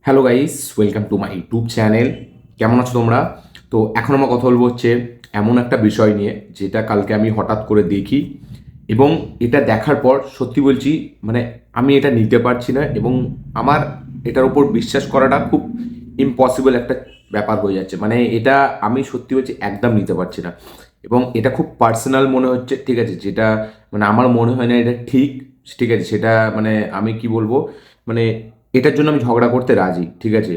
Hello guys, welcome to my YouTube channel. কেমন আছো তোমরা? তো এখন আমার কথা বলবো হচ্ছে এমন একটা বিষয় নিয়ে যেটা কালকে আমি হঠাৎ করে দেখি এবং এটা দেখার পর সত্যি বলছি, মানে আমি এটা নিতে পারছি না এবং আমার এটার উপর বিশ্বাস করাটা খুব ইম্পসিবল একটা ব্যাপার হয়ে যাচ্ছে। মানে এটা আমি সত্যি বলছি একদম নিতে পারছি না এবং এটা খুব পার্সোনাল মনে হচ্ছে। ঠিক আছে, যেটা মানে আমার মনে হয় না এটা ঠিক। ঠিক আছে, সেটা মানে আমি কি বলবো, মানে এটার জন্য আমি ঝগড়া করতে রাজি। ঠিক আছে,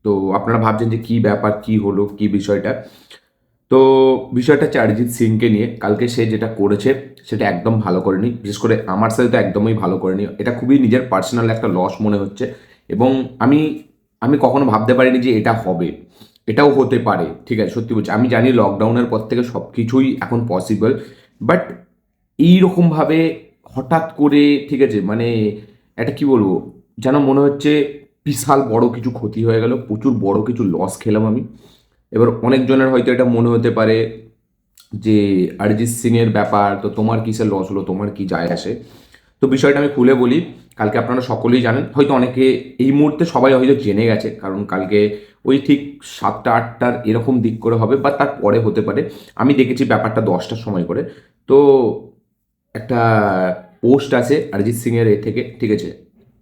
তো আপনারা ভাবছেন যে কি ব্যাপার, কি হলো, কি বিষয়টা। তো বিষয়টা হচ্ছে অরিজিৎ সিংকে নিয়ে কালকে সে যেটা করেছে সেটা একদম ভালো করেনি, বিশেষ করে আমার সাথে তো একদমই ভালো করেনি। এটা খুবই নিজের পার্সোনাল একটা লস মনে হচ্ছে এবং আমি আমি কখনো ভাবতে পারিনি যে এটা হবে, এটাও হতে পারে। ঠিক আছে, সত্যি বলছি আমি জানি লকডাউনের পর থেকে সব কিছুই এখন পসিবল, বাট এইরকমভাবে হঠাৎ করে, ঠিক আছে, মানে এটা কি বলবো, যেন মনে হচ্ছে বিশাল বড় কিছু ক্ষতি হয়ে গেল, প্রচুর বড় কিছু লস খেলাম আমি। এবার অনেকজনের হয়তো এটা মনে হতে পারে যে অরিজিৎ সিং এর ব্যাপার, তো তোমার কিসের লস হলো, তোমার কি যায় আসে। তো বিষয়টা আমি খুলে বলি। কালকে আপনারা সকলেই জানেন, হয়তো অনেকে এই মুহূর্তে সবাই হয়তো জেনে গেছে, কারণ কালকে ওই ঠিক 7টা 8টার এরকম দিক করে হবে বা তার পরে হতে পারে। আমি দেখেছি ব্যাপারটা 10টার সময় করে। তো একটা পোস্ট আছে অরিজিৎ সিং এর থেকে, ঠিক আছে।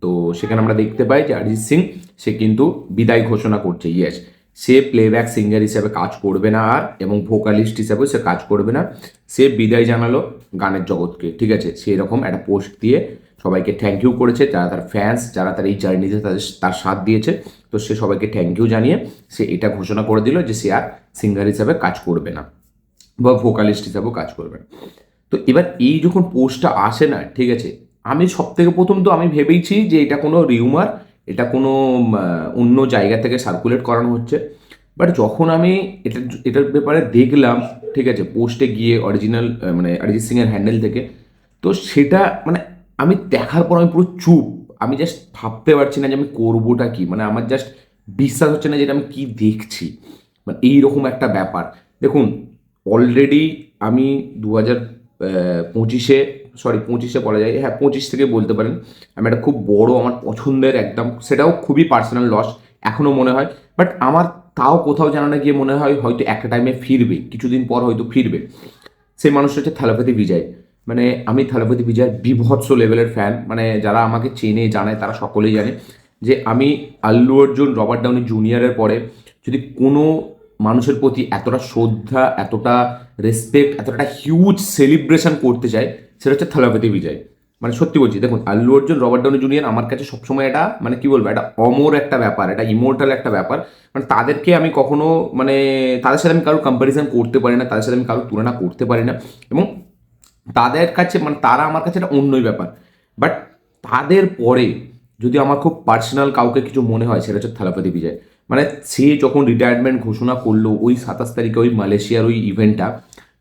তো সেখানে আমরা দেখতে পাই যে অরিজিৎ সিং সে কিন্তু বিদায় ঘোষণা করছে। ইয়েস, সে প্লেব্যাক সিঙ্গার হিসেবে কাজ করবে না আর, এবং ভোকালিস্ট হিসেবেও সে কাজ করবে না। সে বিদায় জানালো গানের জগৎকে। ঠিক আছে, সে এরকম একটা পোস্ট দিয়ে সবাইকে থ্যাংক ইউ করেছে, যারা তার ফ্যান্স, যারা তার এই জার্নিতে তার সাথ দিয়েছে। তো সে সবাইকে থ্যাংক ইউ জানিয়ে সে এটা ঘোষণা করে দিল যে সে আর সিঙ্গার হিসাবে কাজ করবে না বা ভোকালিস্ট হিসাবেও কাজ করবে না। তো এবার এই যখন পোস্টটা আসে না, ঠিক আছে, আমি সব থেকে প্রথম তো আমি ভেবেইছি যে এটা কোনো রিউমার, এটা কোনো অন্য জায়গা থেকে সার্কুলেট করানো হচ্ছে। বাট যখন আমি এটা এটার ব্যাপারে দেখলাম, ঠিক আছে, পোস্টে গিয়ে অরিজিনাল মানে অরিজিৎ সিং এর হ্যান্ডেল থেকে, তো সেটা মানে আমি দেখার পর আমি পুরো চুপ। আমি জাস্ট ভাবতে পারছি না যে আমি করবোটা কি, মানে আমার জাস্ট বিশ্বাস হচ্ছে না যেটা আমি কি দেখছি। মানে এইরকম একটা ব্যাপার। দেখুন, অলরেডি আমি 2025-এ, সরি 25-এ বলা যায়, হ্যাঁ 25 থেকে বলতে পারেন, আমি একটা খুব বড় আমার পছন্দের একদম, সেটাও খুবই পার্সোনাল লস এখনও মনে হয়। বাট আমার তাও কোথাও জানা না গিয়ে মনে হয় হয়তো একটা টাইমে ফিরবে, কিছুদিন পর হয়তো ফিরবে। সেই মানুষটা হচ্ছে থালাপতি বিজয়। মানে আমি থালাপতি বিজয়ের বিভৎস লেভেলের ফ্যান। মানে যারা আমাকে চেনে জানে তারা সকলেই জানে যে আমি আল্লু অর্জুন, রবার্ট ডাউনি জুনিয়রের পরে যদি কোনো মানুষের প্রতি এতটা শ্রদ্ধা, এতটা রেসপেক্ট, এতটা হিউজ সেলিব্রেশন করতে চাই, সেটা হচ্ছে থালাপতি বিজয়। মানে সত্যি বলছি, দেখুন Allu Arjun, Robert Downey Junior আমার কাছে সবসময় এটা মানে কি বলবো, এটা অমর একটা ব্যাপার, এটা ইমোর্টাল একটা ব্যাপার। মানে তাদেরকে আমি কখনো মানে তাদের সাথে আমি কারোর কম্প্যারিজন করতে পারি না, তাদের সাথে আমি কারোর তুলনা করতে পারি না। এবং তাদের কাছে মানে তারা আমার কাছে একটা অন্যই ব্যাপার। বাট তাদের পরে যদি আমার খুব পার্সোনাল কাউকে কিছু মনে হয়, সেটা হচ্ছে থালাপতি বিজয়। মানে সে যখন রিটায়ারমেন্ট ঘোষণা করলো ওই 27 তারিখে ওই মালয়েশিয়ার ওই ইভেন্টটা,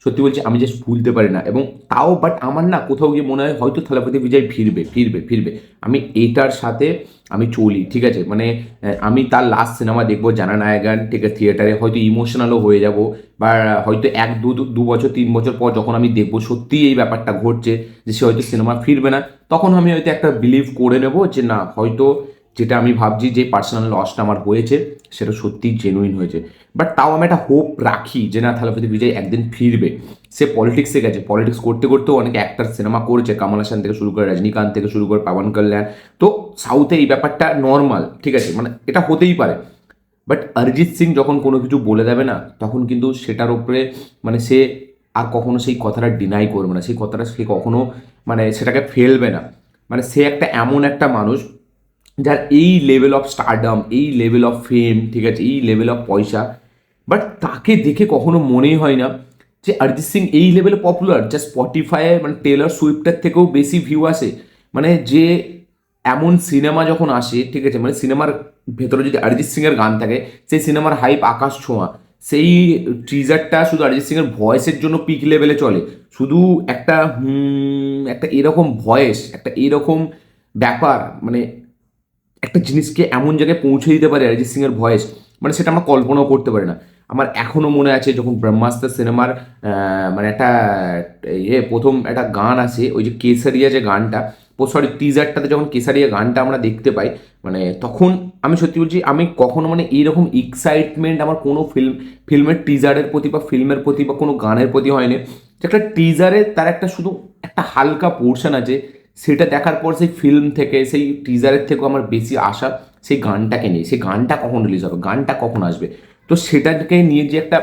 সত্যি বলছি আমি জাস্ট ভুলতে পারি না। এবং তাও বাট আমার না কোথাও গিয়ে মনে হয় হয়তো থালাপতি বিজয় ফিরবে ফিরবে ফিরবে। আমি এইটার সাথে আমি চলি। ঠিক আছে, মানে আমি তার লাস্ট সিনেমা দেখবো জানানায়গান, ঠিক আছে, থিয়েটারে হয়তো ইমোশনালও হয়ে যাব, বা হয়তো এক দু দু দু বছর 3 বছর পর যখন আমি দেখবো সত্যি এই ব্যাপারটা ঘটছে যে সে হয়তো সিনেমা ফিরবে না, তখন আমি হয়তো একটা বিলিভ করে নেব যে না, হয়তো যেটা আমি ভাবছি যে পার্সোনাল লসটা আমার হয়েছে সেটা সত্যিই জেনুইন হয়েছে। বাট তাও আমি একটা হোপ রাখি যে না, থালাপতি বিজয় একদিন ফিরবে। সে পলিটিক্সে গেছে, পলিটিক্স করতে করতেও অনেক অ্যাক্টার সিনেমা করেছে, কামাল হাসান থেকে শুরু করে, রজনীকান্ত থেকে শুরু করে, পাবন কল্যাণ। তো সাউথে এই ব্যাপারটা নর্মাল, ঠিক আছে, মানে এটা হতেই পারে। বাট অরিজিৎ সিং যখন কোনো কিছু বলে দেবে না, তখন কিন্তু সেটার উপরে মানে সে আর কখনো সেই কথাটা ডিনাই করবে না, সেই কথাটা সে কখনো মানে সেটাকে ফেলবে না। মানে সে একটা এমন একটা মানুষ যার এই লেভেল অফ স্টারডাম, এই লেভেল অফ ফেম, ঠিক আছে, এই লেভেল অফ পয়সা, বাট তাকে দেখে কখনো মনেই হয় না যে অরিজিৎ সিং এই লেভেলে পপুলার। যা স্পটিফাইয়ে মানে টেলর সুইফটের থেকেও বেশি ভিউ আসে। মানে যে এমন সিনেমা যখন আসে, ঠিক আছে, মানে সিনেমার ভেতরে যদি অরিজিৎ সিং এর গান থাকে, সেই সিনেমার হাইপ আকাশ ছোঁয়া। সেই টিজারটা শুধু অরিজিৎ সিং এর ভয়েসের জন্য পিক লেভেলে চলে। শুধু একটা একটা এরকম ভয়েস, একটা এরকম ব্যাপার, মানে একটা জিনিসকে এমন জায়গায় পৌঁছে দিতে পারে অরিজিৎ সিং এর ভয়েস, মানে সেটা আমরা কল্পনাও করতে পারি না। আমার এখনও মনে আছে যখন ব্রহ্মাস্ত্র সিনেমার মানে একটা প্রথম একটা গান আছে, ওই যে কেসারিয়া যে গানটা, সরি টিজারটাতে যখন কেসারিয়া গানটা আমরা দেখতে পাই, মানে তখন আমি সত্যি বলছি আমি কখনো মানে এইরকম এক্সাইটমেন্ট আমার কোনো ফিল্মের টিজারের প্রতি বা ফিল্মের প্রতি বা কোনো গানের প্রতি হয়নি। যে একটা টিজারে তার একটা শুধু একটা হালকা পোর্শন আছে, সেটা দেখার পর সেই ফিল্ম থেকে সেই টিজারের থেকেও আমার বেশি আশা সেই গানটাকে নিয়ে, সেই গানটা কখন রিলিজ হবে, গানটা কখন আসবে। তো সেটাকে নিয়ে যে একটা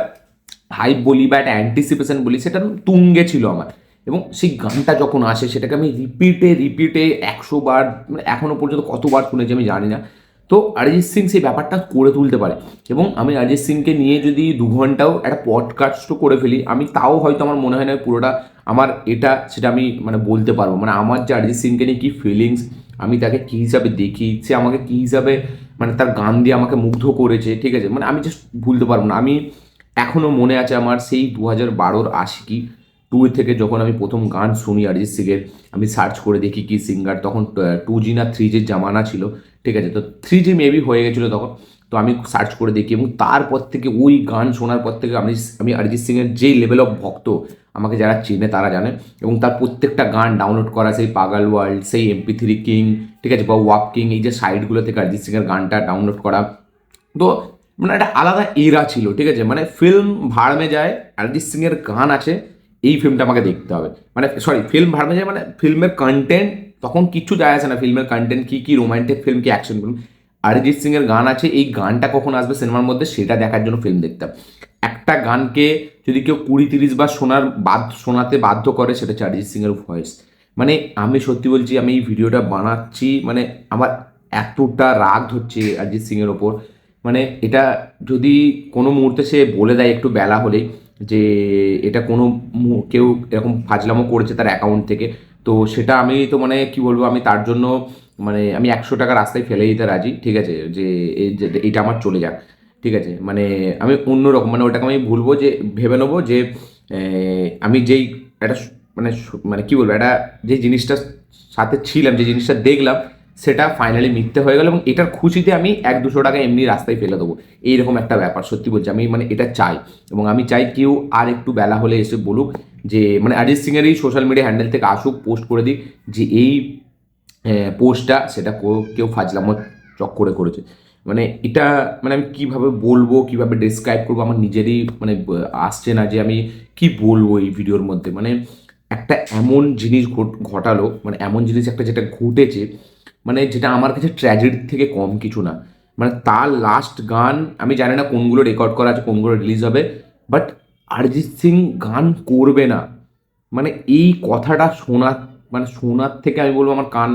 হাইপ বলি বা একটা অ্যান্টিসিপেশন বলি, সেটা তুঙ্গে ছিল আমার। এবং সেই গানটা যখন আসে সেটাকে আমি রিপিটে রিপিটে 100 বার, মানে এখনও পর্যন্ত কতবার শুনেছি আমি জানি না। তো অরিজিৎ সিং সেই ব্যাপারটা করে তুলতে পারে। এবং আমি অরিজিৎ সিংকে নিয়ে যদি 2 ঘন্টাও একটা পডকাস্টও করে ফেলি, আমি তাও হয়তো আমার মনে হয় না পুরোটা আমার এটা সেটা আমি মানে বলতে পারবো। মানে আমার যে অরিজিৎ সিংকে নিয়ে কী ফিলিংস, আমি তাকে কী হিসাবে দেখি, সে আমাকে কী হিসাবে মানে তার গান দিয়ে আমাকে মুগ্ধ করেছে, ঠিক আছে, মানে আমি জাস্ট ভুলতে পারবো না। আমি এখনও মনে আছে আমার সেই 2012 আশিকি 2 থেকে যখন আমি প্রথম গান শুনি অরিজিৎ সিংয়ের, আমি সার্চ করে দেখি কি সিঙ্গার, তখন 2G না 3Gর জামানা ছিল, ঠিক আছে, তো 3G মেবি হয়ে গেছিলো তখন। তো আমি সার্চ করে দেখি এবং তারপর থেকে ওই গান শোনার পর থেকে আমি আমি অরিজিৎ সিংয়ের যেই লেভেল অফ ভক্ত, আমাকে যারা চেনে তারা জানে। এবং তার প্রত্যেকটা গান ডাউনলোড করা, সেই পাগল ওয়ার্ল্ড, সেই MP3 কিং, ঠিক আছে, বা ওয়াক কিং, এই যে সাইটগুলো থেকে অরিজিৎ সিংয়ের গানটা ডাউনলোড করা। তো মানে একটা আলাদা এরা ছিল, ঠিক আছে, মানে ফিল্ম ভাড় মে যায়, অরিজিৎ সিংয়ের গান আছে, এই ফিল্মটা আমাকে দেখতে হবে। মানে সরি, ফিল্ম ভাড় মে যায় মানে ফিল্মের কন্টেন্ট তখন কিচ্ছু যায় আসে না, ফিল্মের কন্টেন্ট কী কী রোমান্টিক ফিল্ম কি অ্যাকশন ফিল্ম, অরিজিৎ সিংয়ের গান আছে, এই গানটা কখন আসবে সিনেমার মধ্যে সেটা দেখার জন্য ফিল্ম দেখতাম। একটা গানকে যদি কেউ 20-30 বার শোনাতে বাধ্য করে, সেটা হচ্ছে অরিজিৎ সিংয়ের ভয়েস। মানে আমি সত্যি বলছি, আমি এই ভিডিওটা বানাচ্ছি, মানে আমার এতটা রাগ ধরছে অরিজিৎ সিংয়ের ওপর। মানে এটা যদি কোনো মুহূর্তে সে বলে দেয় একটু বেলা হলেই যে এটা কোনো কেউ এরকম ফাজলামো করেছে তার অ্যাকাউন্ট থেকে, তো সেটা আমি তো মানে কি বলবো, আমি তার জন্য মানে আমি 100 টাকা রাস্তায় ফেলে দিতে রাজি, ঠিক আছে, যে এইটা আমার চলে যাক, ঠিক আছে। মানে আমি অন্যরকম মানে ওটাকে আমি ভুলবো, যে ভেবে নেবো যে আমি যেই একটা মানে মানে কি বলবো, একটা যে জিনিসটার সাথে ছিলাম, যে জিনিসটা দেখলাম, সেটা ফাইনালি মিথ্যে হয়ে গেল এবং এটার খুশিতে আমি 100-200 টাকা এমনি রাস্তায় ফেলে দেবো, এইরকম একটা ব্যাপার। সত্যি বলছি আমি মানে এটা চাই। এবং আমি চাই কেউ আর একটু বেলা হলে এসে বলুক যে মানে অরিজিৎ সিংয়ের এই সোশ্যাল মিডিয়া হ্যান্ডেল থেকে আসুক, পোস্ট করে দিক যে এই পোস্টটা সেটা কেউ ফাজলামো চক্করে করেছে। মানে এটা মানে আমি কীভাবে বলবো, কীভাবে ডিসক্রাইব করবো, আমার নিজেরই মানে আসছে না যে আমি কি বলবো এই ভিডিওর মধ্যে। মানে একটা এমন জিনিস ঘটালো, মানে এমন জিনিস একটা যেটা ঘটেছে, মানে যেটা আমার কাছে ট্র্যাজেডির থেকে কম কিছু না। মানে তার লাস্ট গান আমি জানি না কোনগুলো রেকর্ড করা আছে, কোনগুলো রিলিজ হবে, বাট অরিজিৎ সিং গান করবে না, মানে এই কথাটা মানে শোনার থেকে আমি বলবো আমার কান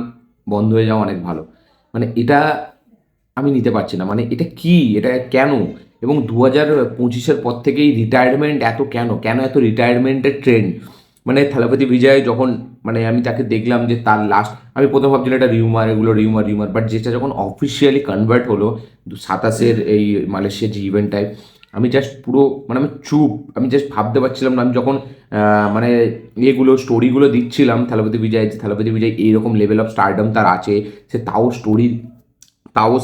বন্ধ হয়ে যাওয়া অনেক ভালো। মানে এটা আমি নিতে পারছি না, মানে এটা কি, এটা কেন? এবং 2025-এর পর থেকেই রিটায়ারমেন্ট এত কেন, কেন এত রিটায়ারমেন্টের ট্রেন্ড? মানে থালাপতি বিজয় যখন মানে আমি তাকে দেখলাম যে তার লাস্ট, আমি প্রথম ভাবছিলাম এটা রিউমার, এগুলো রিউমার রিউমার, বাট যেটা যখন অফিসিয়ালি কনভার্ট হলো 27-এর এই মালয়েশিয়া যে ইভেন্টটায়, আমি জাস্ট পুরো মানে আমি চুপ, আমি জাস্ট ভাবতে পারছিলাম না। আমি যখন মানে স্টোরিগুলো দিচ্ছিলাম থালাপতি বিজয়, যে থালাপতি বিজয় এইরকম লেভেল অফ স্টারডম তার আছে, সে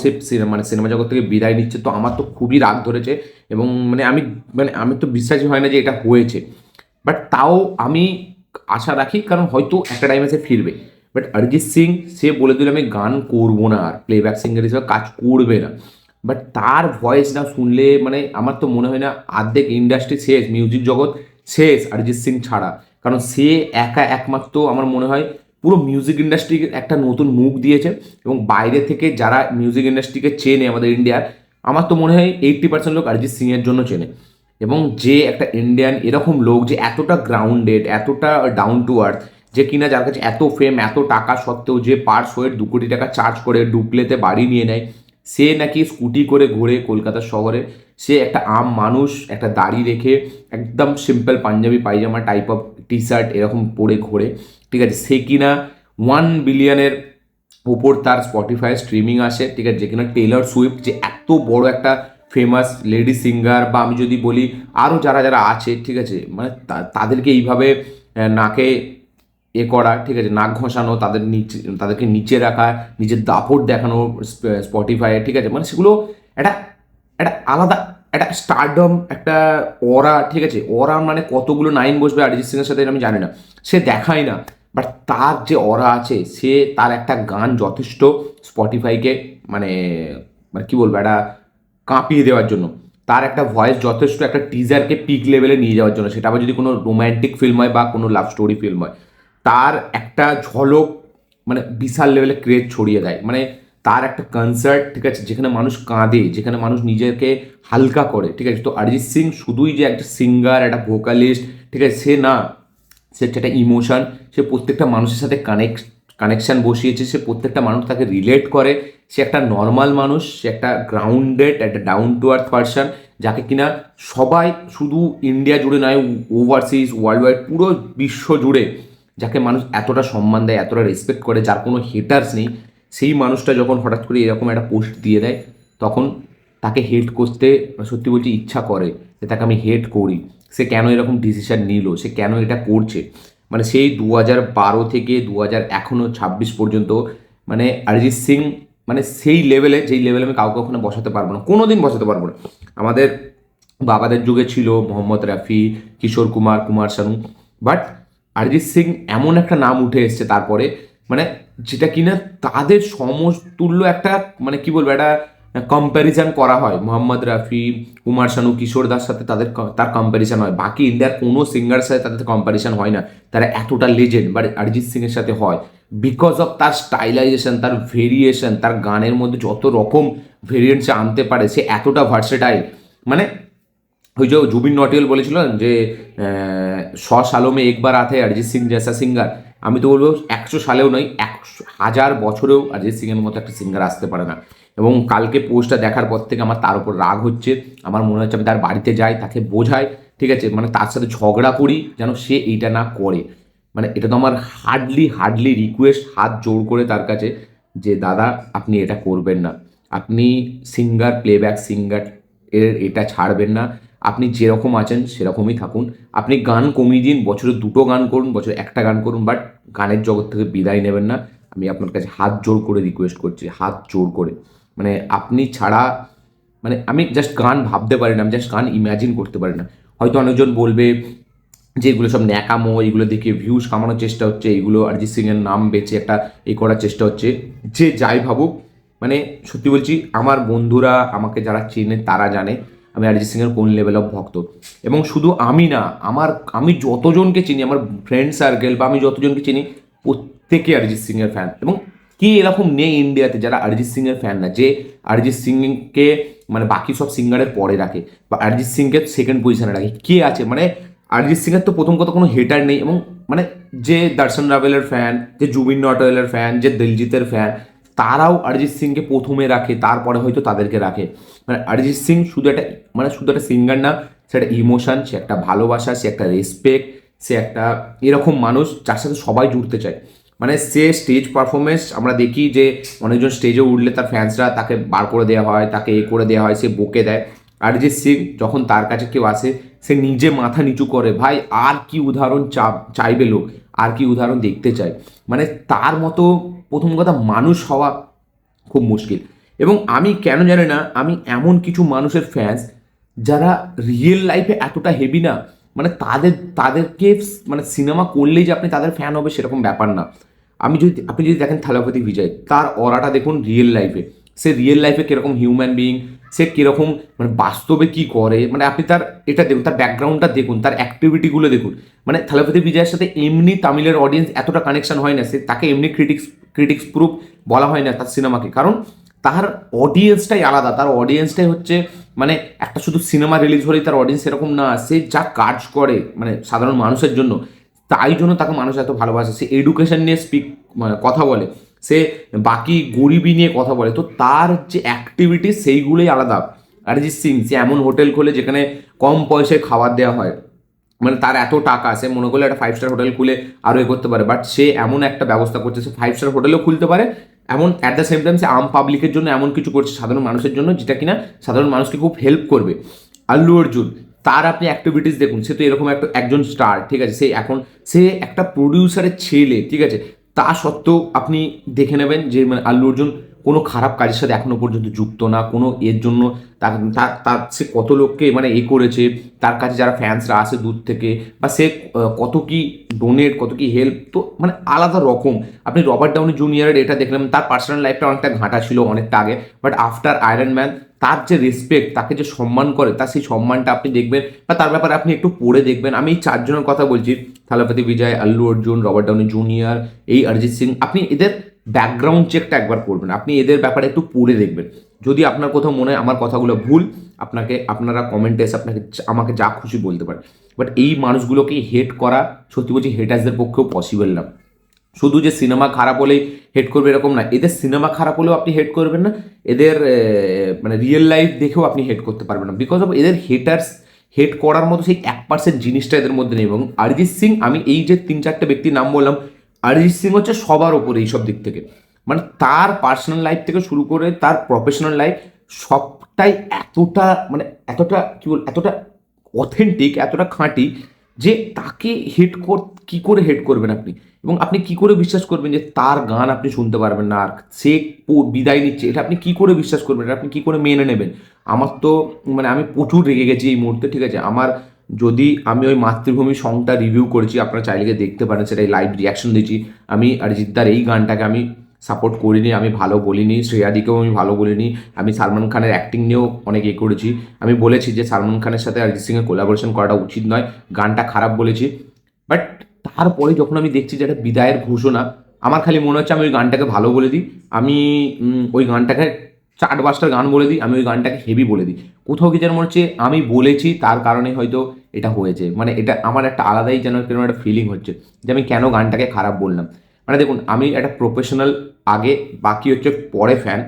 সে সিনেমা জগৎ থেকে বিদায় নিচ্ছে, তো আমার তো খুবই রাগ ধরেছে। এবং আমি তো বিশ্বাসই হয় না যে এটা হয়েছে। বাট তাও আমি আশা রাখি, কারণ হয়তো একটা টাইমে সে ফিরবে। বাট অরিজিৎ সিং সে বলে দিল আমি গান করবো না, আর প্লেব্যাক সিঙ্গার হিসেবে কাজ করবে না। বাট তার ভয়েস না শুনলে মানে আমার তো মনে হয় না অর্ধেক ইন্ডাস্ট্রি শেষ, মিউজিক জগৎ শেষ অরিজিৎ সিং ছাড়া। কারণ সে একমাত্র আমার মনে হয় পুরো মিউজিক ইন্ডাস্ট্রিকে একটা নতুন মুখ দিয়েছে। এবং বাইরে থেকে যারা মিউজিক ইন্ডাস্ট্রিকে চেনে আমাদের ইন্ডিয়ার, আমার তো মনে হয় 80% লোক অরিজিৎ সিংয়ের জন্য চেনে। এবং যে একটা ইন্ডিয়ান এরকম লোক যে এতটা গ্রাউন্ডেড, এতটা ডাউন টু আর্থ, যে কিনা যার কাছে এত ফেম, এত টাকা সত্ত্বেও যে পার শোয়ের 2 কোটি টাকা চার্জ করে ডুপ্লেতে বাড়ি নিয়ে নেয়, সে নাকি স্কুটি করে ঘোরে কলকাতা শহরে, সে একটা মানুষ একটা দাড়ি রেখে একদম simple Punjabi pyjama type of T-shirt এরকম পরে ঘোরে, ঠিক আছে, সে কিনা 1 বিলিয়নের উপর তার স্পটিফাই স্ট্রিমিং আসে, ঠিক আছে, যে কিনা টেলর সুইফট যে এত বড় একটা ফেমাস লেডি সিঙ্গার, বা আমি যদি বলি আরও যারা যারা আছে, ঠিক আছে, মানে তাদেরকে এইভাবে নাকে করা, ঠিক আছে, নাক ঘষানো, তাদেরকে নিচে রাখা, নিজের দাপট দেখানো স্পটিফাইয়ে, ঠিক আছে, মানে সেগুলো একটা একটা আলাদা একটা স্টারডম, একটা অরা, ঠিক আছে, অরা মানে কতগুলো নাইন বসবে অরিজিৎ সিং এর সাথে আমি জানি না, সে দেখায় না, বাট তার যে অরা আছে, সে তার একটা গান যথেষ্ট স্পটিফাইকে মানে মানে কি বলবো, একটা কাঁপিয়ে দেওয়ার জন্য। তার একটা ভয়েস যথেষ্ট একটা টিজারকে পিক লেভেলে নিয়ে যাওয়ার জন্য, সেটা আবার যদি কোনো রোম্যান্টিক ফিল্ম হয় বা কোনো লাভ স্টোরি ফিল্ম হয়, তার একটা ঝলক মানে বিশাল লেভেলে ক্রেজ ছড়িয়ে দেয়। মানে তার একটা কনসার্ট, ঠিক আছে, যেখানে মানুষ কাঁদে, যেখানে মানুষ নিজেকে হালকা করে, ঠিক আছে। তো অরিজিৎ সিং শুধুই যে একটা সিঙ্গার, একটা ভোকালিস্ট, ঠিক আছে, সে না, সে হচ্ছে একটা ইমোশন। সে প্রত্যেকটা মানুষের সাথে কানেকশন বসিয়েছে, সে প্রত্যেকটা মানুষ তাকে রিলেট করে। সে একটা নর্মাল মানুষ, সে একটা গ্রাউন্ডেড, একটা ডাউন টু আর্থ পার্সন, যাকে কিনা সবাই শুধু ইন্ডিয়া জুড়ে নয়, ওভারসিজ, ওয়ার্ল্ড ওয়াইড, পুরো বিশ্ব জুড়ে যাকে মানুষ এতটা সম্মান দেয়, এতটা রেসপেক্ট করে, যার কোনো হেটার্স নেই, সেই মানুষটা যখন হঠাৎ করে এরকম একটা পোস্ট দিয়ে দেয়, তখন তাকে হেট করতে সত্যি বলছি ইচ্ছা করে যে তাকে আমি হেট করি। সে কেন এরকম ডিসিশন নিল, সে কেন এটা করছে। মানে সেই 2012 থেকে 2026 পর্যন্ত মানে অরিজিৎ সিং মানে সেই লেভেলে, যেই লেভেলে আমি কাউকে ওখানে বসাতে পারবো না, কোনো দিন বসাতে পারবো না। আমাদের বাবাদের যুগে ছিল মোহাম্মদ রাফি, কিশোর কুমার, কুমার শানু, বাট অরিজিৎ সিং এমন একটা নাম উঠে এসছে তারপরে, মানে যেটা কিনা তাদের সমতুল্য একটা, মানে কি বলবো, একটা কম্প্যারিজন করা হয়। মোহাম্মদ রাফি, কুমার শানু, কিশোর দার সাথে তার কম্প্যারিজন হয়, বাকি ইন্ডিয়ার কোনো সিঙ্গারের সাথে তাদের কম্প্যারিজন হয় না। তারা এতটা লেজেন্ড, বাট অরিজিৎ সিং এর সাথে হয় বিকজ অফ তার স্টাইলাইজেশন, তার ভেরিয়েশন, তার গানের মধ্যে যত রকম ভেরিয়েন্ট সে আনতে পারে, সে এতটা ভার্সেটাইল। মানে ওই যে জুবিন নটিয়াল বলেছিল যে 100 সাलों में एक बार आते हैं অরিজিৎ সিং জেসা সিঙ্গার। আমি তো বলবো 100 সালেও নয়, 1000 বছরেও অরিজিৎ সিং এর মতো একটা সিঙ্গার আসতে পারে না। এবং কালকে পোস্টটা দেখার পর থেকে আমার তার উপর রাগ হচ্ছে। আমার মনে হচ্ছে আমি তার বাড়িতে যাই, তাকে বোঝাই, ঠিক আছে, মানে তার সাথে ঝগড়া করি যেন সে এইটা না করে। মানে এটা তো আমার হার্ডলি রিকোয়েস্ট, হাত জোড় করে তার কাছে, যে দাদা আপনি এটা করবেন না, আপনি সিঙ্গার, প্লেব্যাক সিঙ্গার এর এটা ছাড়বেন না, আপনি যেরকম আছেন সেরকমই থাকুন। আপনি গান কমিয়ে দিন, বছরে 2টো গান করুন, বছরে একটা গান করুন, বাট গানের জগৎ থেকে বিদায় নেবেন না। আমি আপনার কাছে হাত জোড় করে রিকোয়েস্ট করছি, হাত জোড় করে। মানে আপনি ছাড়া, মানে আমি জাস্ট গান ভাবতে পারি না, আমি জাস্ট গান ইম্যাজিন করতে পারি না। হয়তো অনেকজন বলবে যে এগুলো সব ন্যাকামো, এগুলো দেখে ভিউজ কামানোর চেষ্টা হচ্ছে, এগুলো অরিজিৎ সিং এর নাম বেঁচে একটা করার চেষ্টা হচ্ছে। যে যাই ভাবুক, মানে সত্যি বলছি, আমার বন্ধুরা, আমাকে যারা চেনে তারা জানে আমি অরিজিৎ সিং এর কোন লেভেল অফ ভক্ত। এবং শুধু আমি না, আমি যতজনকে চিনি, আমার ফ্রেন্ড সার্কেল বা আমি যতজনকে চিনি, প্রত্যেকে অরিজিৎ সিং এর ফ্যান। এবং কে এরকম নেই ইন্ডিয়াতে যারা অরিজিৎ সিং এর ফ্যান না, যে অরিজিৎ সিংকে মানে বাকি সব সিঙ্গারের পরে রাখে বা অরিজিৎ সিংকে সেকেন্ড পজিশনে রাখে? কে আছে? মানে অরিজিৎ সিং এর তো প্রথম কথা কোনো হেটার নেই। এবং মানে যে দর্শন রাভেলের ফ্যান, যে জুবিন নটিয়ালের ফ্যান, যে দিলজিতের ফ্যান, তারাও অরিজিৎ সিংকে প্রথমে রাখে, তারপরে হয়তো তাদেরকে রাখে। মানে অরিজিৎ সিং শুধু একটা সিঙ্গার না, সে একটা ইমোশন, সে একটা ভালোবাসা, সে একটা রেসপেক্ট, সে একটা এরকম মানুষ যার সাথে সবাই জুড়তে চায়। মানে সে স্টেজ পারফরমেন্স, আমরা দেখি যে অনেকজন স্টেজে উঠলে তার ফ্যান্সরা তাকে বার করে দেওয়া হয়, তাকে করে দেওয়া হয়, সে বকে দেয়। অরিজিৎ সিং যখন তার কাছে কেউ আসে, সে নিজে মাথা নিচু করে। ভাই আর কি উদাহরণ চাইবে লোক, আর কি উদাহরণ দেখতে চায়? মানে তার মতো প্রথম কথা মানুষ হওয়া খুব মুশকিল। এবং আমি কেন জানি না, আমি এমন কিছু মানুষের ফ্যান্স যারা রিয়েল লাইফে এতটা হেভি না, মানে তাদেরকে মানে সিনেমা করলেই যে আপনি তাদের ফ্যান হবে সেরকম ব্যাপার না। আপনি যদি দেখেন থালাপতি বিজয়, তার অরাটা দেখুন রিয়েল লাইফে, সে রিয়েল লাইফে কিরকম হিউম্যান বিইং, সে কিরকম মানে বাস্তবে কি করে, মানে আপনি তার এটা দেখুন, তার ব্যাকগ্রাউন্ডটা দেখুন, তার অ্যাক্টিভিটিগুলো দেখুন। মানে থালাপতি বিজয়ের সাথে এমনি তামিলের অডিয়েন্স এতটা কানেকশন হয় না, সে তাকে এমনি ক্রিটিক্স প্রুফ বলা হয় না তার সিনেমাকে, কারণ তার অডিয়েন্সটাই আলাদা। তার অডিয়েন্সটাই হচ্ছে মানে একটা শুধু সিনেমা রিলিজ হলেই তার অডিয়েন্স এরকম না, সে যা কাজ করে মানে সাধারণ মানুষের জন্য, তাই জন্য তাকে মানুষ এত ভালোবাসে। সে এডুকেশন নিয়ে মানে কথা বলে, সে বাকি গরিবী নিয়ে কথা বলে, তো তার যে অ্যাক্টিভিটি সেইগুলোই আলাদা। অরিজিৎ সিং সে এমন হোটেল খোলে যেখানে কম পয়সায় খাবার দেওয়া হয়, মানে তার এত টাকা, সে মনে করলে একটা 5 স্টার হোটেল খুলে আরও করতে পারে, বাট সে এমন একটা ব্যবস্থা করছে, সে 5 স্টার হোটেলও খুলতে পারে, এমন অ্যাট দ্য সেম টাইম সে আম পাবলিকের জন্য এমন কিছু করছে সাধারণ মানুষের জন্য, যেটা কিনা সাধারণ মানুষকে খুব হেল্প করবে। আল্লু অর্জুন, তার আপনি অ্যাক্টিভিটিস দেখুন, সে তো এরকম একজন স্টার, ঠিক আছে, সে একটা প্রডিউসারের ছেলে, ঠিক আছে, তা সত্ত্বেও আপনি দেখে নেবেন যে মানে আল্লু অর্জুন কোনো খারাপ কাজের সাথে এখনো পর্যন্ত যুক্ত না, কোনো এর জন্য তার তার তার সে কত লোককে মানে করেছে, তার কাছে যারা ফ্যান্সরা আসে দূর থেকে, বা সে কত কি ডোনেট, কত কি হেল্প, তো মানে আলাদা রকম। আপনি রবার্ট ডাউনি জুনিয়রের এটা দেখলাম, তার পার্সোনাল লাইফটা অনেকটা ঘাঁটা ছিল অনেকটা আগে, বাট আফটার আয়রন ম্যান তার যে রেসপেক্ট, তাকে যে সম্মান করে, তার সেই সম্মানটা আপনি দেখবেন, বা তার ব্যাপারে আপনি একটু পড়ে দেখবেন। আমি এই চারজনের কথা বলছি, Thalapathy Vijay, Allu Arjun, Robert Downey Junior, এই অরিজিৎ সিং। আপনি এদের ব্যাকগ্রাউন্ড চেকটা একবার করবেন, আপনি এদের ব্যাপারে একটু পড়ে দেখবেন। যদি আপনার কোথাও মনে হয় আমার কথাগুলো ভুল, আপনারা কমেন্টে এসে আমাকে যা খুশি বলতে পারেন, বাট এই মানুষগুলোকে হেট করা সত্যি বলছি হেটার্সদের পক্ষেও পসিবল না। শুধু যে সিনেমা খারাপ হলেই হেট করবে এরকম না, এদের সিনেমা খারাপ হলেও আপনি হেট করবেন না, এদের মানে রিয়েল লাইফ দেখেও আপনি হেট করতে পারবেন না, বিকজ অফ এদের হেটার্স হেট করার মতো সেই 1% জিনিসটা এদের মধ্যে নেই। এবং অরিজিৎ সিং, আমি এই যে 3-4টে ব্যক্তির নাম বললাম, অরিজিৎ সিং হচ্ছে সবার ওপরে এইসব দিক থেকে। মানে তার পার্সোনাল লাইফ থেকে শুরু করে তার প্রফেশনাল লাইফ সবটাই এতটা মানে এতটা কি বল এতটা অথেন্টিক, এতটা খাঁটি, যে তাকে কি করে হেট করবেন আপনি, এবং আপনি কি করে বিশ্বাস করবেন যে তার গান আপনি শুনতে পারবেন না, আর সে বিদায় নিচ্ছে, এটা আপনি কি করে বিশ্বাস করবেন, এটা আপনি কি করে মেনে নেবেন? আমার তো মানে আমি প্রচুর রেগে গেছি এই মুহূর্তে, ঠিক আছে? যদি আমি ওই মাতৃভূমি সংটা রিভিউ করেছি, আপনারা চাইলে গিয়ে দেখতে পারেন, সেটাই লাইভ রিয়াকশন দিয়েছি। আমি অরিজিৎদার এই গানটাকে আমি সাপোর্ট করিনি, আমি ভালো বলিনি, শ্রেয়াদিকেও আমি ভালো বলিনি, আমি সালমান খানের অ্যাক্টিং নিয়েও অনেক করেছি। আমি বলেছি যে সালমান খানের সাথে অরিজিৎ সিংয়ের কোলাবোরেশন করাটা উচিত নয়, গানটা খারাপ বলেছি। বাট তারপরে যখন আমি দেখছি যে একটা বিদায়ের ঘোষণা, আমার খালি মনে হচ্ছে আমি ওই গানটাকে ভালো বলে দিই, আমি ওই গানটাকে 4-5টা গান বলে দিই, আমি ওই গানটাকে হেভি বলে দিই। কোথাও কি যেন মনে হচ্ছে আমি বলেছি তার কারণে হয়তো এটা হয়েছে, মানে এটা আমার একটা আলাদাই যেন কেন একটা ফিলিং হচ্ছে যে আমি কেন গানটাকে খারাপ বললাম। মানে দেখুন, আমি একটা প্রফেশনাল আগে, বাকি হচ্ছে পরে ফ্যান।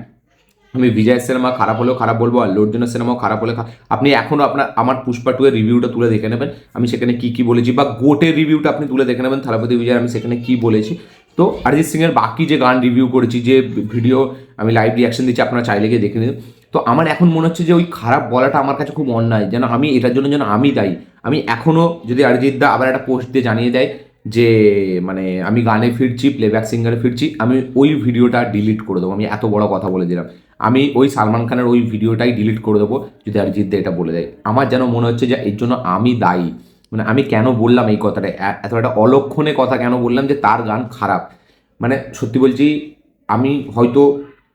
আমি বিজয়ের সিনেমা খারাপ হলেও খারাপ বলবো, আল্লু অর্জুনের সিনেমাও খারাপ হলে আপনি এখনও আমার পুষ্পা 2 এর রিভিউটা তুলে দেখে নেবেন, আমি সেখানে কি কি বলেছি, বা গোটের রিভিউটা আপনি তুলে দেখে নেবেন থালাপতি বিজয়ের, আমি সেখানে কি বলেছি। তো অরিজিৎ সিংয়ের বাকি যে গান রিভিউ করেছি, যে ভিডিও আমি লাইভ রিয়াকশন দিচ্ছি, আপনারা চাইলে গিয়ে দেখে নিন। তো আমার এখন মনে হচ্ছে যে ওই খারাপ বলাটা আমার কাছে খুব অন্যায়, যেন আমি এটার জন্য যেন আমি দায়ী। আমি এখনও যদি অরিজিৎ দা আবার একটা পোস্ট দিয়ে জানিয়ে দেয় যে মানে আমি গানে ফিরছি, প্লেব্যাক সিঙ্গারে ফিরছি, আমি ওই ভিডিওটা ডিলিট করে দেবো। আমি এত বড় কথা বলে দিলাম, আমি ওই সালমান খানের ওই ভিডিওটাই ডিলিট করে দেবো যদি অরিজিৎ দা এটা বলে দেয়। আমার যেন মনে হচ্ছে যে এর জন্য আমি দায়ী। মানে আমি কেন বললাম এই কথাটা, এত একটা অলক্ষণে কথা কেন বললাম যে তার গান খারাপ। মানে সত্যি বলছি, আমি হয়তো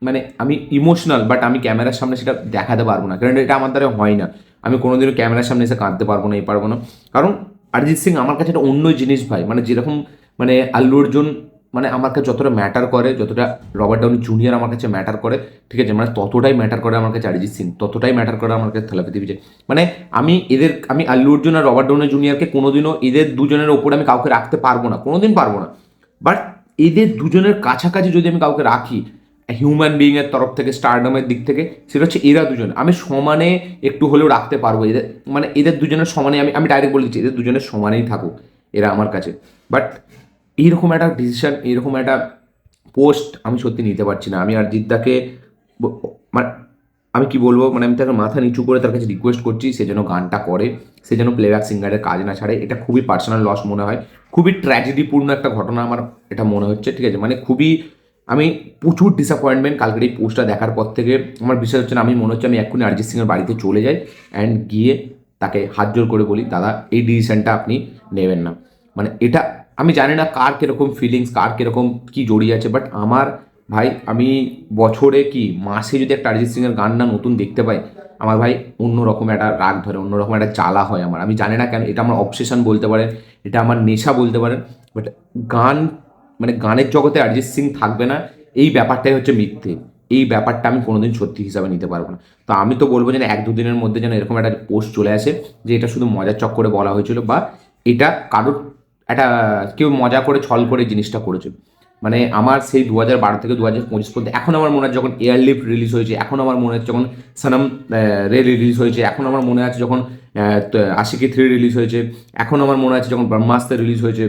মানে আমি ইমোশনাল, বাট আমি ক্যামেরার সামনে সেটা দেখাতে পারবো না, কারণ এটা আমার দ্বারা হয় না। আমি কোনোদিনও ক্যামেরার সামনে এসে কাঁদতে পারবো না, পারবো না। কারণ অরিজিৎ সিং আমার কাছে একটা অন্য জিনিস ভাই, মানে যেরকম মানে আল্লু অর্জুন মানে আমার কাছে যতটা ম্যাটার করে, যতটা রবার্ট ডাউনি জুনিয়র আমার কাছে ম্যাটার করে, ঠিক আছে, মানে ততটাই ম্যাটার করে আমার কাছে অরিজিৎ সিং, ততটাই ম্যাটার করে আমার কাছে থালাপতি বিজয়। মানে আমি আল্লু অর্জুন আর রবার্ট ডাউনি জুনিয়রকে কোনোদিনও এদের দুজনের ওপরে আমি কাউকে রাখতে পারবো না, কোনোদিন পারবো না। বাট এদের দুজনের কাছাকাছি যদি আমি কাউকে রাখি হিউম্যান বিইংয়ের তরফ থেকে, স্টারডমের দিক থেকে, সেটা হচ্ছে এরা দুজন। আমি সমানে একটু হলেও রাখতে পারবো এদের, মানে এদের দুজনের সমানে আমি আমি ডাইরেক্ট বলে দিচ্ছি, এদের দুজনের সমানেই থাকুক এরা আমার কাছে। বাট এইরকম একটা ডিসিশন, এইরকম একটা পোস্ট আমি সত্যি নিতে পারছি না। আমি অরিজিৎদাকে মানে আমি কি বলবো, মানে আমি তাকে মাথা নিচু করে তার কাছে রিকোয়েস্ট করছি সে যেন গানটা করে, সে যেন প্লেব্যাক সিঙ্গারের কাজ না ছাড়ে। এটা খুবই পার্সোনাল লস মনে হয়, খুবই ট্র্যাজেডিপূর্ণ একটা ঘটনা আমার এটা মনে হচ্ছে, ঠিক আছে? মানে খুবই আমি প্রচুর ডিসঅ্যাপয়েন্টমেন্ট কালকের এই পোস্টটা দেখার পর থেকে। আমার বিশ্বাস হচ্ছে না, আমি মনে হচ্ছে আমি এক্ষুনি অরিজিৎ সিংয়ের বাড়িতে চলে যাই অ্যান্ড গিয়ে তাকে হাত জোর করে বলি, দাদা এই ডিসিশনটা আপনি নেবেন না। মানে এটা আমি জানি না কার কীরকম ফিলিংস, কার কীরকম কী জড়িয়ে আছে, বাট আমার ভাই, আমি বছরে কি মাসে যদি একটা অরিজিৎ সিংয়ের গান না নতুন দেখতে পাই, আমার ভাই অন্যরকম একটা রাগ ধরে, অন্যরকম একটা জ্বালা হয় আমার। আমি জানি না কেন, এটা আমার অবসেশন বলতে পারেন, এটা আমার নেশা বলতে পারেন, বাট গান মানে গানের জগতে অরিজিৎ সিং থাকবে না, এই ব্যাপারটাই হচ্ছে মিথ্যে। এই ব্যাপারটা আমি কোনোদিন সত্যি হিসাবে নিতে পারবো না। তো আমি তো বলবো যেন 1-2 দিনের মধ্যে যেন এরকম একটা পোস্ট চলে আসে যে এটা শুধু মজার চক্করে বলা হয়েছিল, বা এটা কারোর একটা কেউ মজা করে ছল করে জিনিসটা করেছে। মানে আমার সেই 2012 থেকে 2025 পর্যন্ত এখন আমার মনে আছে যখন এয়ারলিফট রিলিজ হয়েছে, এখন আমার মনে আছে যখন সনম রে রিলিজ হয়েছে, এখন আমার মনে আছে যখন আশিকি 3 রিলিজ হয়েছে, এখন আমার মনে আছে যখন ব্রহ্মাস্ত্র রিলিজ হয়েছে,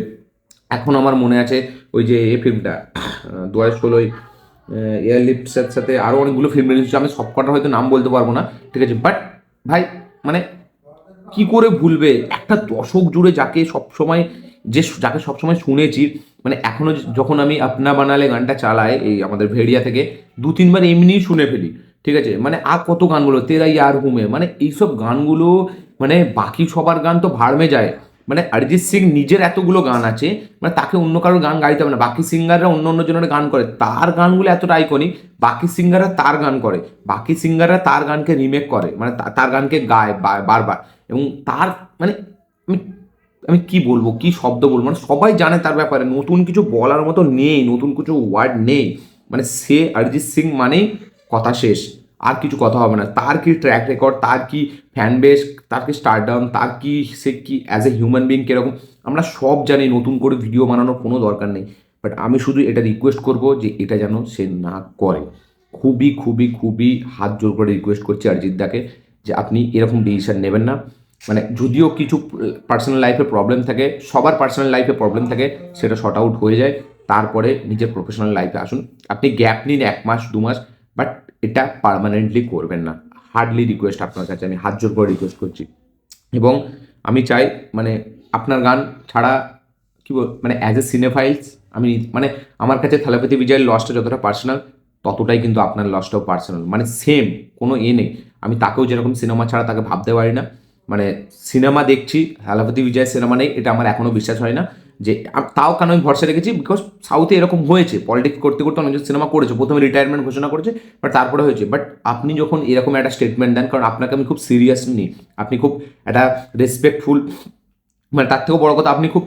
এখন আমার মনে আছে ওই যে ফিল্মটা 2016 এয়ারলিফটের সাথে আরও অনেকগুলো ফিল্ম রিলিজ হচ্ছে, আমি সবকটা হয়তো নাম বলতে পারবো না, ঠিক আছে? বাট ভাই মানে কি করে ভুলবে একটা দশক জুড়ে যাকে সবসময় সবসময় শুনেছি, মানে এখনও যখন আমি আপনা বানালে গানটা চালাই এই আমাদের ভেড়িয়া থেকে 2-3 বার এমনিই শুনে ফেলি, ঠিক আছে? মানে আর কত গানগুলো তেরা ইয়ার হুমে, মানে এইসব গানগুলো মানে বাকি সবার গান তো ভাড় মে যায়। মানে অরিজিৎ সিং নিজের এতগুলো গান আছে, মানে তাকে অন্য কারোর গান গাইতে হবে না। বাকি সিঙ্গাররা অন্য অন্য জনের গান করে, তার গানগুলো এতটা আইকনিক, বাকি সিঙ্গাররা তার গান করে, বাকি সিঙ্গাররা তার গানকে রিমেক করে, মানে তার গানকে গায় বারবার। এবং তার মানে আমি আমি কি বলবো, কি শব্দ বলবো, মানে সবাই জানে তার ব্যাপারে, নতুন কিছু বলার মতো নেই, নতুন কিছু ওয়ার্ড নেই। মানে সে অরিজিৎ সিং মানেই কথা শেষ, আর কিছু কথা হবে না। তার কি ট্র্যাক রেকর্ড, তার কি ফ্যান বেস, তার কি স্টারডাম, তার কি সে কি অ্যাজ এ হিউম্যান বিং কীরকম, আমরা সব জানি। নতুন করে ভিডিও বানানোর কোনো দরকার নেই। বাট আমি শুধু এটা রিকোয়েস্ট করব যে এটা যেন সে না করে। খুবই খুবই খুবই হাত জোর করে রিকোয়েস্ট করছি অরিজিৎ দাকে যে আপনি এরকম ডিসিশন নেবেন না। মানে যদিও কিছু পার্সোনাল লাইফে প্রবলেম থাকে, সবার পার্সোনাল লাইফে প্রবলেম থাকে, সেটা শর্ট আউট হয়ে যায়, তারপরে নিজের প্রফেশনাল লাইফে আসুন। আপনি গ্যাপ নিন 1 মাস 2 মাস, বাট এটা পার্মানেন্টলি করবেন না। হার্ডলি রিকোয়েস্ট আপনার কাছে, আমি হাত জোর করে রিকোয়েস্ট করছি। এবং আমি চাই মানে আপনার গান ছাড়া কি বল, মানে অ্যাজ এ সিনেফাইলস আমি মানে আমার কাছে থালাপতি বিজয়ের লসটা যতটা পার্সোনাল, ততটাই কিন্তু আপনার লসটাও পার্সোনাল। মানে সেম, কোনো নেই। আমি তাকেও যেরকম সিনেমা ছাড়া তাকে ভাবতে পারি না, মানে সিনেমা দেখছি থালাপতি বিজয়ের সিনেমা নেই, এটা আমার এখনও বিশ্বাস হয় না। যে তাও কেন আমি ভরসা রেখেছি, বিকজ সাউথে এরকম হয়েছে, পলিটিক্স করতে করতে অনেকজন সিনেমা করেছে, প্রথমে রিটায়ারমেন্ট ঘোষণা করেছে, বাট তারপরে হয়েছে। বাট আপনি যখন এরকম একটা স্টেটমেন্ট দেন, কারণ আপনাকে আমি খুব সিরিয়াসলি নিই, আপনি খুব একটা রেসপেক্টফুল, মানে তার থেকেও বড় কথা আপনি খুব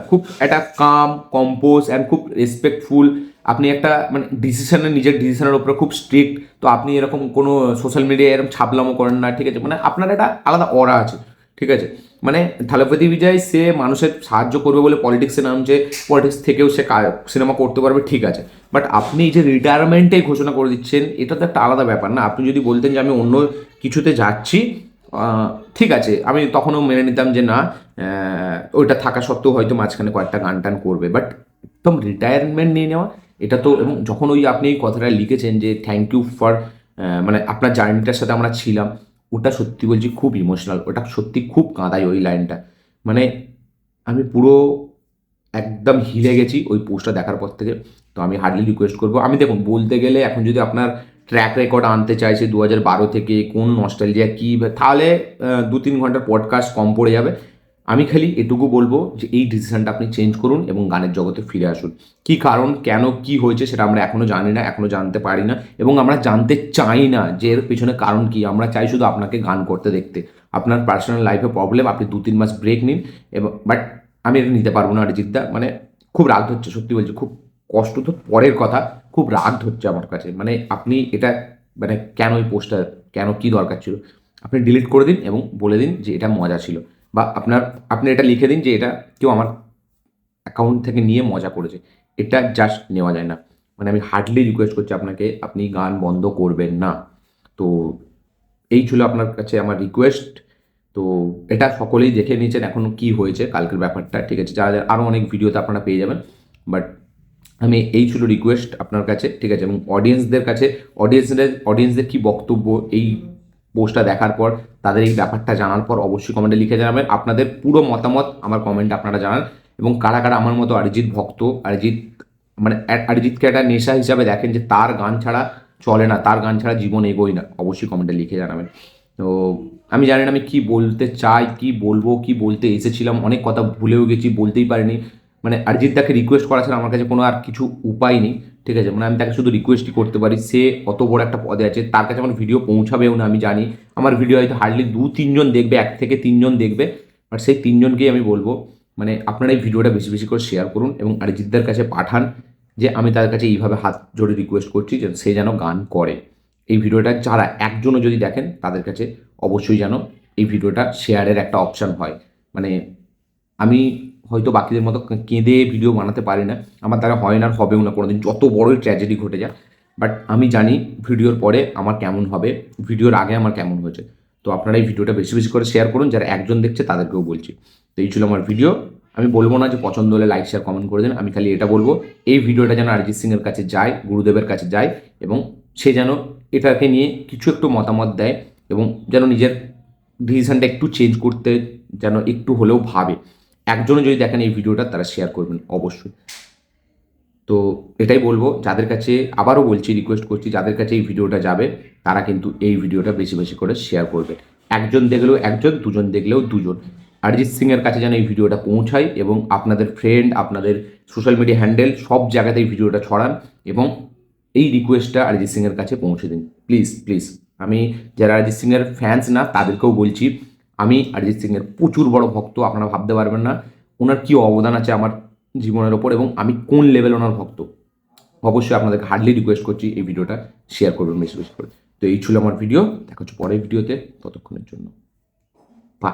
খুব একটা কাম কম্পোজ অ্যান্ড খুব রেসপেক্টফুল। আপনি একটা মানে ডিসিশনের, নিজের ডিসিশনের উপরে খুব স্ট্রিক্ট। তো আপনি এরকম কোনো সোশ্যাল মিডিয়ায় এরকম ছাপলামো করেন না, ঠিক আছে? মানে আপনার একটা আলাদা অরা আছে, ঠিক আছে? মানে থালাপতি বিজয় সে মানুষের সাহায্য করবে বলে পলিটিক্সে নামছে, পলিটিক্স থেকেও সে সিনেমা করতে পারবে, ঠিক আছে। বাট আপনি যে রিটায়ারমেন্টেই ঘোষণা করে দিচ্ছেন, এটা তো একটা আলাদা ব্যাপার না? আপনি যদি বলতেন যে আমি অন্য কিছুতে যাচ্ছি, ঠিক আছে, আমি তখনও মেনে নিতাম যে না, ওইটা থাকা সত্ত্বেও হয়তো মাঝখানে কয়েকটা গান টান করবে। বাট একদম রিটায়ারমেন্ট নিয়ে নেওয়া, এটা তো। এবং যখন ওই আপনি এই কথাটা লিখেছেন যে থ্যাংক ইউ ফর, মানে আপনার জার্নিটার সাথে আমরা ছিলাম, ওটা সত্যি বলছি খুব ইমোশনাল, ওটা সত্যি খুব কাঁদায় ওই লাইনটা। মানে আমি পুরো একদম হিলে গেছি ওই পোস্টটা দেখার পর থেকে। তো আমি হার্ডলি রিকোয়েস্ট করবো, আমি দেখুন বলতে গেলে এখন যদি আপনার ট্র্যাক রেকর্ড আনতে চাইছে 2012 থেকে কোন নস্টালজিয়া কী, তাহলে 2-3 ঘন্টার পডকাস্ট কম পড়ে যাবে। আমি খালি এটুকু বলবো যে এই ডিসিশনটা আপনি চেঞ্জ করুন এবং গানের জগতে ফিরে আসুন। কী কারণ, কেন কি হয়েছে সেটা আমরা এখনও জানি না, এখনও জানতে পারি না, এবং আমরা জানতে চাই না যে এর পেছনে কারণ কি। আমরা চাই শুধু আপনাকে গান করতে দেখতে। আপনার পার্সোনাল লাইফে প্রবলেম, আপনি 2-3 মাস ব্রেক নিন। এবং বাট আমি এটা নিতে পারবো না অরিজিৎদা, মানে খুব রাগ হচ্ছে, সত্যি বলছি, খুব কষ্ট তো পরের কথা, খুব রাগ হচ্ছে আমার কাছে। মানে আপনি এটা মানে কেন ওই পোস্টটা, কেন কী দরকার ছিল, আপনি ডিলিট করে দিন এবং বলে দিন যে এটা মজা ছিল। বা আপনি এটা লিখে দিন যে এটা কেউ আমার অ্যাকাউন্ট থেকে নিয়ে মজা করেছে। এটা জাস্ট নেওয়া যায় না। মানে আমি হার্ডলি রিকোয়েস্ট করছি আপনাকে, আপনি গান বন্ধ করবেন না। তো এই ছিল আপনার কাছে আমার রিকোয়েস্ট। তো এটা সকলেই দেখে নিয়েছেন এখন কি হয়েছে কালকের ব্যাপারটা, ঠিক আছে? যারা আরও অনেক ভিডিওতে আপনারা পেয়ে যাবেন। বাট আমি এই ছিল রিকোয়েস্ট আপনার কাছে, ঠিক আছে? এবং অডিয়েন্সদের কাছে, অডিয়েন্সদের কী বক্তব্য এই পোস্টটা দেখার পর, তাদের এই ব্যাপারটা জানার পর অবশ্যই কমেন্টে লিখে জানাবেন। আপনাদের পুরো মতামত আমার কমেন্টে আপনারা জানান। এবং কারা কারা আমার মতো অরিজিৎ ভক্ত, মানে অরিজিৎকে একটা নেশা হিসাবে দেখেন, যে তার গান ছাড়া চলে না, তার গান ছাড়া জীবন এগোয় না, অবশ্যই কমেন্টে লিখে জানাবেন। তো আমি জানি না আমি কী বলতে চাই, কী বলবো, কী বলতে এসেছিলাম, অনেক কথা ভুলেও গেছি, বলতেই পারিনি। মানে অরিজিৎ দাকে রিকোয়েস্ট করা ছাড়া আমার কাছে কোনো আর কিছু উপায় নেই, ঠিক আছে? মানে আমি তাকে শুধু রিকোয়েস্টই করতে পারি। সে অত বড় একটা পদে আছে, তার কাছে আমার ভিডিও পৌঁছাবেও না আমি জানি। আমার ভিডিও হয়তো হার্ডলি 2-3 জন দেখবে, 1 থেকে 3 জন দেখবে। বাট সেই 3 জনকেই আমি বলবো, মানে আপনারা এই ভিডিওটা বেশি বেশি করে শেয়ার করুন এবং অরিজিৎদার কাছে পাঠান যে আমি তার কাছে এইভাবে হাত জোড়ে রিকোয়েস্ট করছি যে সে যেন গান করে। এই ভিডিওটা যারা একজনও যদি দেখেন, তাদের কাছে অবশ্যই যেন এই ভিডিওটা শেয়ারের একটা অপশান হয়। মানে আমি হয়তো বাকিদের মতো কেঁদে ভিডিও বানাতে পারি না, আমার দ্বারা হয় না, আর হবেও না কোনোদিন, যত বড়ই ট্র্যাজেডি ঘটে যায়। বাট আমি জানি ভিডিওর পরে আমার কেমন হবে, ভিডিওর আগে আমার কেমন হয়েছে। তো আপনারা এই ভিডিওটা বেশি বেশি করে শেয়ার করুন, যারা একজন দেখছে তাদেরকেও বলছি। তো এই ছিল আমার ভিডিও। আমি বলবো না যে পছন্দ হলে লাইক শেয়ার কমেন্ট করে দিন, আমি খালি এটা বলবো এই ভিডিওটা যেন অরিজিৎ সিংয়ের কাছে যায়, গুরুদেবের কাছে যায়, এবং সে যেন এটাকে নিয়ে কিছু একটু মতামত দেয়, এবং যেন নিজের ডিসিশনটা একটু চেঞ্জ করতে যেন একটু হলেও ভাবে। একজনও যদি দেখেন এই ভিডিওটা তারা শেয়ার করবেন অবশ্যই। তো এটাই বলবো, যাদের কাছে আবারও বলছি, রিকোয়েস্ট করছি, যাদের কাছে এই ভিডিওটা যাবে তারা কিন্তু এই ভিডিওটা বেশি বেশি করে শেয়ার করবে। একজন দেখলেও একজন, দুজন দেখলেও দুজন। অরিজিৎ সিংয়ের কাছে যেন এই ভিডিওটা পৌঁছায় এবং আপনাদের ফ্রেন্ড, আপনাদের সোশ্যাল মিডিয়া হ্যান্ডেল সব জায়গাতে এই ভিডিওটা ছড়ান এবং এই রিকোয়েস্টটা অরিজিৎ সিংয়ের কাছে পৌঁছে দিন প্লিজ প্লিজ। আমি যারা অরিজিৎ সিংয়ের ফ্যান্স না তাদেরকেও বলছি, আমি অরিজিৎ সিংয়ের প্রচুর বড় ভক্ত, আপনারা ভাবতে পারবেন না ওনার কী অবদান আছে আমার জীবনের ওপর এবং আমি কোন লেভেল ওনার ভক্ত। অবশ্যই আপনাদেরকে হার্ডলি রিকোয়েস্ট করছি এই ভিডিওটা শেয়ার করবেন বেশি বেশি করে। তো এই ছিল আমার ভিডিও, দেখা হচ্ছে পরের ভিডিওতে, ততক্ষণের জন্য বা।